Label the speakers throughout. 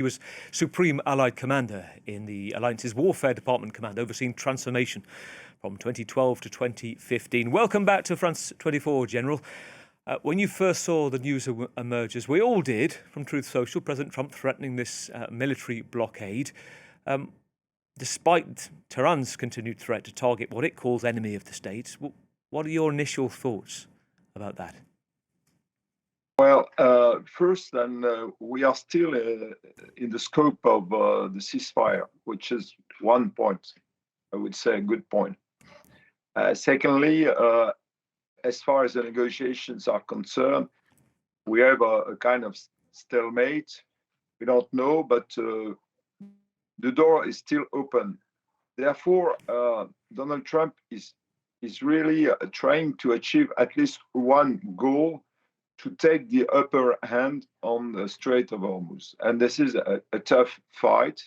Speaker 1: He was Supreme Allied Commander in the Alliance's Warfare Department Command, overseeing transformation from 2012 to 2015. Welcome back to France 24, General. When you first saw the news emerge, as we all did, from Truth Social, President Trump threatening this military blockade, despite Tehran's continued threat to target what it calls enemy of the state, what are your initial thoughts about that?
Speaker 2: Well, first, we are still in the scope of the ceasefire, which is one point, I would say a good point. Secondly, as far as the negotiations are concerned, we have a kind of stalemate. We don't know, but the door is still open. Therefore, Donald Trump is really trying to achieve at least one goal, to take the upper hand on the Strait of Hormuz. And this is a tough fight.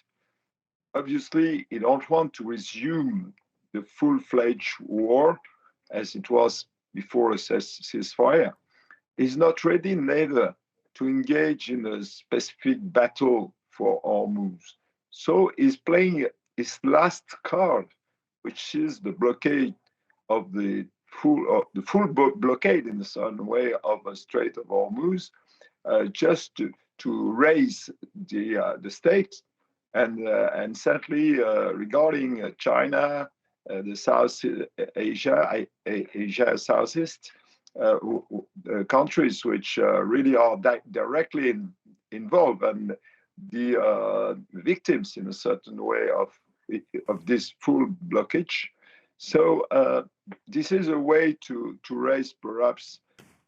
Speaker 2: Obviously, he don't want to resume the full-fledged war as it was before a ceasefire. He's not ready neither to engage in a specific battle for Hormuz. So he's playing his last card, which is the blockade of the full blockade in some way of the Strait of Hormuz, just to raise the stakes. And sadly, regarding China, the South Asia Southeast countries, which really are directly involved and the victims in a certain way of this full blockage. So this is a way to raise perhaps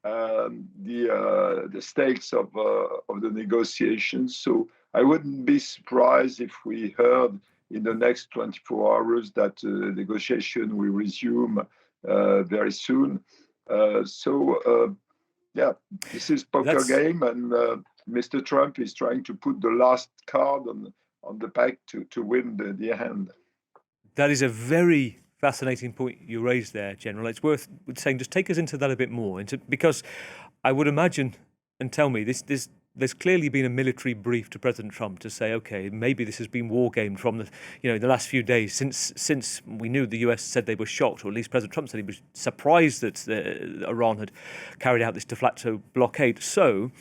Speaker 2: the stakes of the negotiations. So I wouldn't be surprised if we heard in the next 24 hours that negotiation will resume very soon. Yeah, this is poker game, and Mr. Trump is trying to put the last card on the pack to win the hand.
Speaker 1: That is a very fascinating point you raised there, General. It's worth saying, just take us into that a bit more, because I would imagine, and tell me, there's clearly been a military brief to President Trump to say, okay, maybe this has been war gamed from the last few days since we knew the US said they were shocked, or at least President Trump said he was surprised that Iran had carried out this de facto blockade. So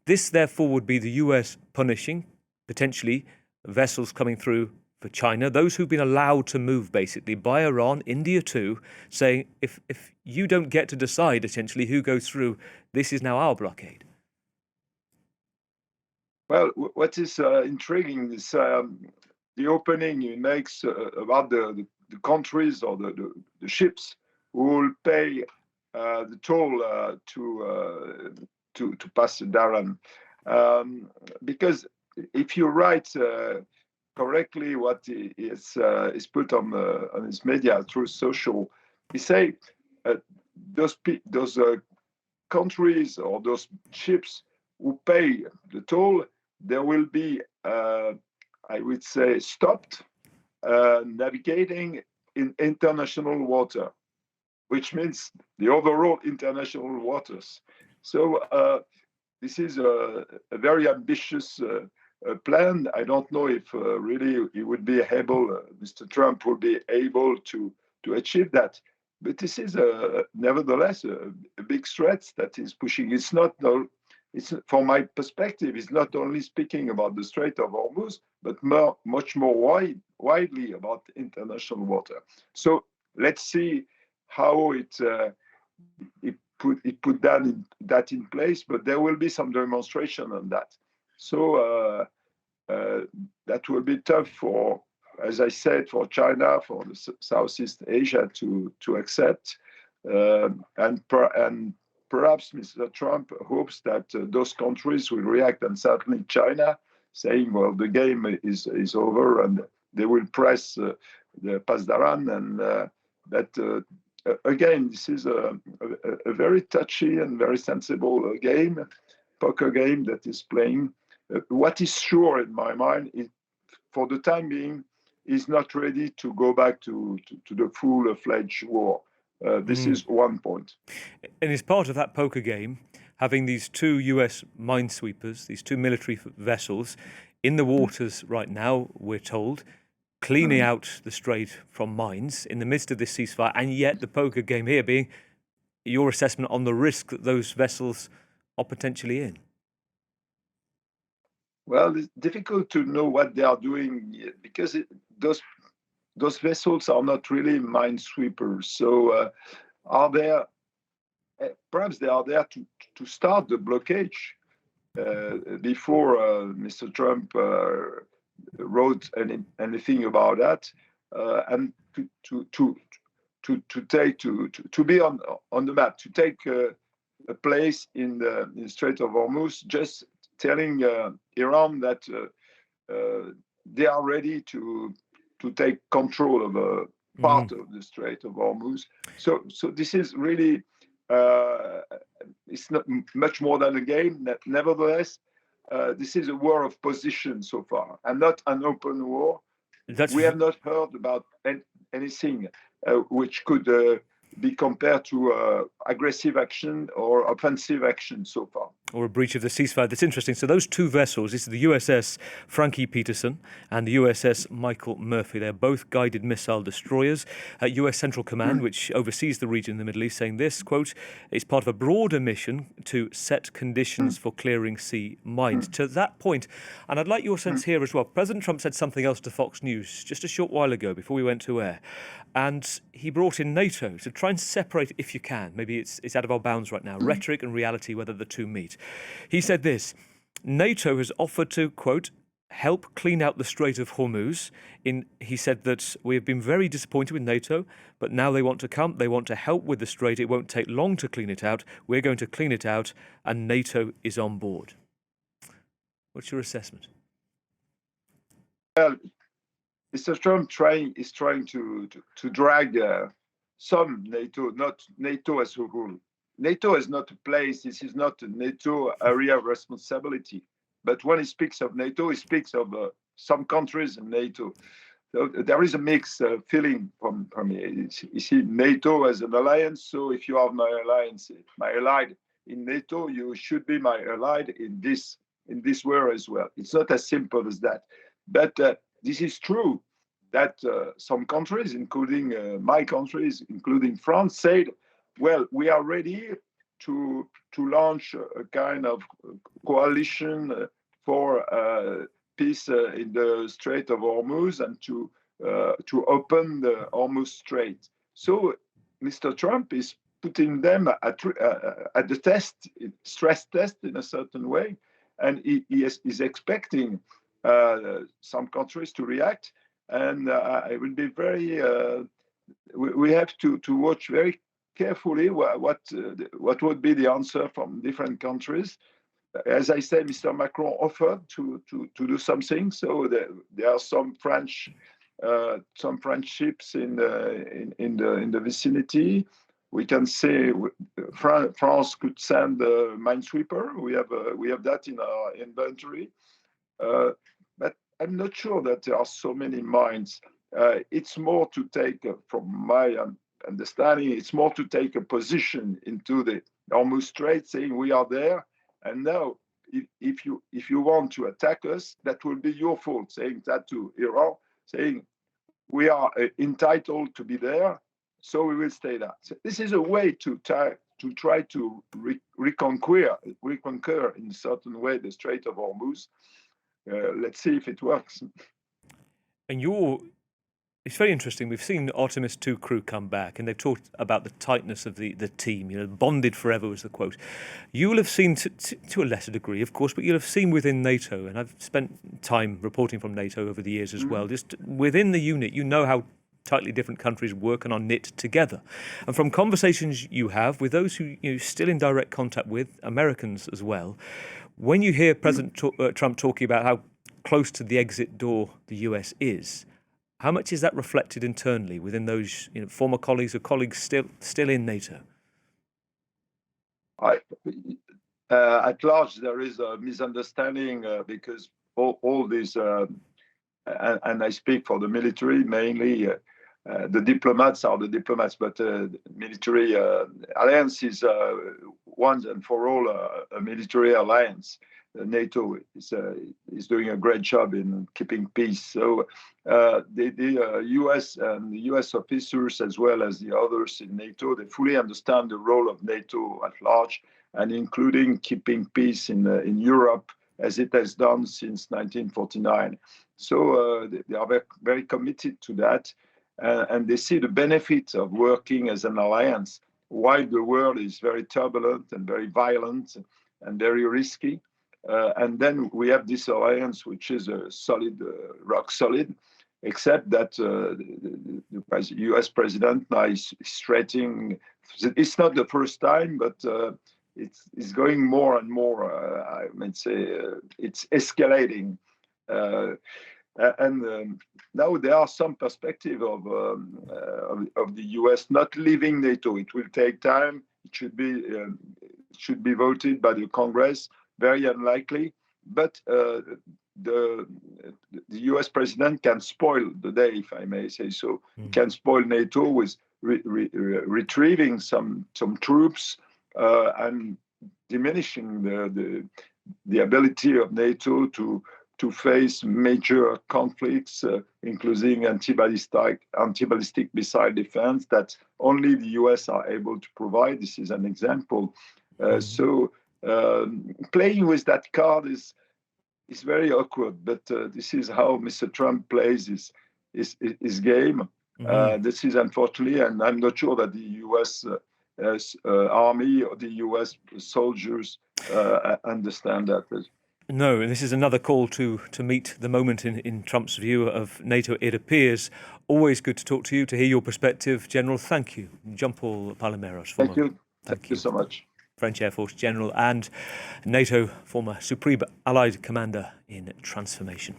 Speaker 1: this therefore would be the US punishing potentially vessels coming through for China, those who've been allowed to move basically by Iran, India too, saying if you don't get to decide essentially who goes through, this is now our blockade.
Speaker 2: Well, what is intriguing is the opening he makes about the countries or the ships who will pay the toll to pass the Dharan. Because if you write correctly what is put on his media through social, he say those countries or those ships who pay the toll, there will be, I would say, stopped navigating in international water, which means the overall international waters. So this is a very ambitious plan. I don't know if really he would be able, Mr. Trump would be able to achieve that. But this is nevertheless a big threat that he's pushing. It's not, from my perspective, it's not only speaking about the Strait of Hormuz, but much more widely about international water. So let's see how it put that in place. But there will be some demonstration on that. So that will be tough for, as I said, for China, for the Southeast Asia to accept, and perhaps Mr. Trump hopes that those countries will react, and certainly China, saying, well, the game is over, and they will press the Pasdaran, and that again, this is a very touchy and very sensible game, poker game that is playing. What is sure in my mind is, for the time being, is not ready to go back to the full-fledged war. This is one point.
Speaker 1: And as part of that poker game, having these two US minesweepers, these two military vessels in the waters right now, we're told, cleaning out the strait from mines in the midst of this ceasefire, and yet the poker game here being your assessment on the risk that those vessels are potentially in.
Speaker 2: Well, it's difficult to know what they are doing because those vessels are not really minesweepers. So are there? Perhaps they are there to start the blockade before Mr. Trump wrote anything about that, and to be on the map, to take a place in the Strait of Hormuz, just telling Iran that they are ready to take control of a part of the Strait of Hormuz. So this is really it's not much more than a game. Nevertheless, this is a war of position so far, and not an open war. We have not heard about anything which could be compared to aggressive action or offensive action so far.
Speaker 1: Or a breach of the ceasefire. That's interesting. So those two vessels, this is the USS Frankie Peterson and the USS Michael Murphy. They're both guided missile destroyers. US Central Command, which oversees the region in the Middle East, saying this, quote, it's part of a broader mission to set conditions for clearing sea mines. To that point, and I'd like your sense here as well, President Trump said something else to Fox News just a short while ago before we went to air. And he brought in NATO to try and separate, if you can, maybe it's out of our bounds right now, rhetoric and reality, whether the two meet. He said this, NATO has offered to, quote, help clean out the Strait of Hormuz. He said that we have been very disappointed with NATO, but now they want to come, they want to help with the strait. It won't take long to clean it out. We're going to clean it out, and NATO is on board. What's your assessment?
Speaker 2: Well, Mr. Trump is trying to drag some NATO, not NATO as a whole. NATO is not a place, this is not a NATO area of responsibility. But when he speaks of NATO, he speaks of some countries in NATO. So there is a mixed feeling from me. You see NATO as an alliance, so if you are my allied in NATO, you should be my allied in this war as well. It's not as simple as that. But this is true that some countries, including my countries, including France, said, well, we are ready to launch a kind of coalition for peace in the Strait of Hormuz and to open the Hormuz Strait. So Mr. Trump is putting them at the test, stress test in a certain way, and he is expecting some countries to react. And it will be very. We have to watch very carefully what would be the answer from different countries. As I said, Mr. Macron offered to do something. So there are some French ships in the vicinity. We can say France could send a minesweeper. We have that in our inventory. But I'm not sure that there are so many mines. It's more to take, from my understanding, it's more to take a position into the Hormuz Strait, saying we are there, and now if you want to attack us, that will be your fault. Saying that to Iran, saying we are entitled to be there, so we will stay there. So this is a way to try to reconquer in a certain way the Strait of Hormuz. Let's see if it works.
Speaker 1: And it's very interesting. We've seen Artemis II crew come back, and they've talked about the tightness of the team. Bonded forever was the quote. You will have seen, to a lesser degree, of course, but you'll have seen within NATO, and I've spent time reporting from NATO over the years as well. Just within the unit, you know how tightly different countries work and are knit together. And from conversations you have with those who you're still in direct contact with, Americans as well, when you hear President Trump talking about how close to the exit door the US is, how much is that reflected internally within those former colleagues or colleagues still in NATO?
Speaker 2: At large, there is a misunderstanding because all these, and I speak for the military mainly, the diplomats are the diplomats, but the military alliance is once and for all a military alliance. NATO is doing a great job in keeping peace. So the US and the US officers, as well as the others in NATO, they fully understand the role of NATO at large, and including keeping peace in Europe, as it has done since 1949. So they are very, very committed to that, and they see the benefit of working as an alliance while the world is very turbulent and very violent and very risky. And then we have this alliance, which is a solid, rock solid, except that the US president now is threatening. It's not the first time, but it's going more and more. I might say it's escalating. And now there are some perspective of the US not leaving NATO. It will take time. It should be voted by the Congress. Very unlikely, but the US president can spoil the day, if I may say so. He can spoil NATO with retrieving some troops and diminishing the ability of NATO to face major conflicts, including anti-ballistic missile defense that only the US are able to provide. This is an example. So playing with that card is very awkward, but this is how Mr. Trump plays his game. This is unfortunately, and I'm not sure that the US army or the US soldiers understand that.
Speaker 1: No, and this is another call to meet the moment in Trump's view of NATO, it appears. Always good to talk to you, to hear your perspective. General, thank you. Jean-Paul Palomeros.
Speaker 2: Thank you. Thank you so much.
Speaker 1: French Air Force General and NATO former Supreme Allied Commander in Transformation.